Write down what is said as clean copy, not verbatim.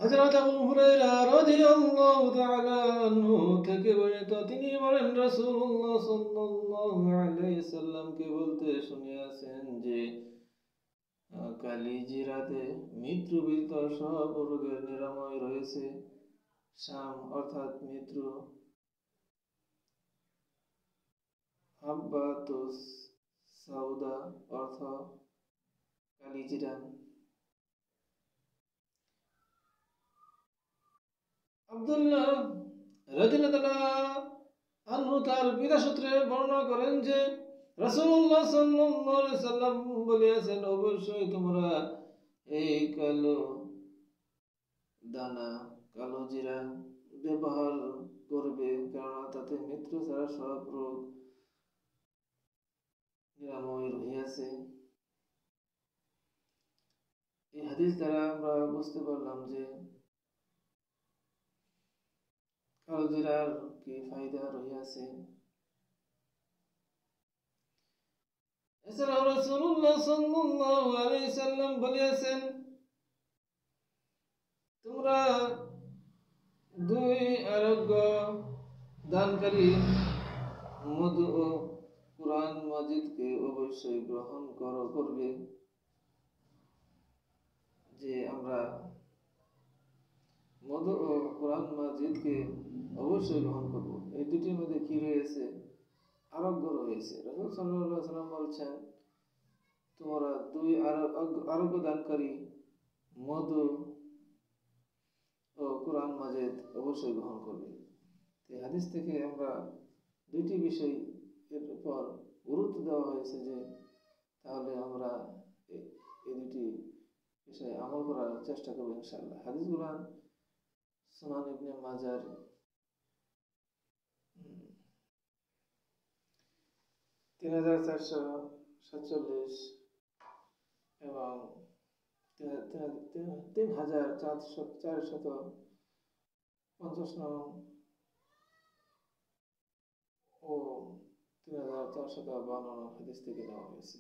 হযরত আবু হুরায়রা রাদিয়াল্লাহু তাআলা আনহু থেকে বর্ণিত, তিনি বলেন রাসূলুল্লাহ সাল্লাল্লাহু আলাইহি সাল্লামকে বলতে শুনিয়াছেন যে কালিজিরাতে মৃত্যুবিত সব রোগের নিরাময় রয়েছে। শাম অর্থাৎ মৃত্যু, হাব্বাতুস সাউদা অর্থ কালিজিরা। আব্দুল্লাহ রাদিয়াল্লাহু আনহু তার পিতা সূত্রে বর্ণনা করেন যে রাসূলুল্লাহ সাল্লাল্লাহু আলাইহি সাল্লাম বলিয়াছেন, অবশ্যই তোমরা এই কালো দানা, কালো জিরা ব্যবহার করবে, কারণ তাতে মৃত্যু ছাড়া সব রোগ নিরাময় রহিয়াছে। এই হাদিস দ্বারা আমরা বুঝতে পারলাম যে কালো জিরার কি ফায়দা রহিয়াছে। এছাড়াও রাসূলুল্লাহ সাল্লাল্লাহু আলাইহি সাল্লাম বলিয়াছেন, তোমরা দুই আরোগ্য দানকারী মধু ও কুরআন মাজিদকে অবশ্যই গ্রহণ করবে। যে আমরা মধু ও কুরআন মাজিদকে অবশ্যই গ্রহণ করব। এই দুটির মধ্যে কি রয়েছে? আরোগ্য রয়েছে। রাসূল সাল্লাল্লাহু আলাইহি ওয়াসাল্লাম বলছেন, তোমরা দুই আরোগ্য দানকারী মধু ও কুরআন মাজিদ অবশ্যই গ্রহণ করবে। এই হাদিস থেকে আমরা দুইটি বিষয় এর উপর গুরুত্ব দেওয়া হয়েছে যে তাহলে আমরা এই দুটি বিষয়ে আমল করার চেষ্টা করব ইনশাআল্লাহ। হাদিসগুলো সুনান ইবনে মাজার 3447 এবং 3450 নং ও 3452 নং হাদিস থেকে নেওয়া হয়েছে।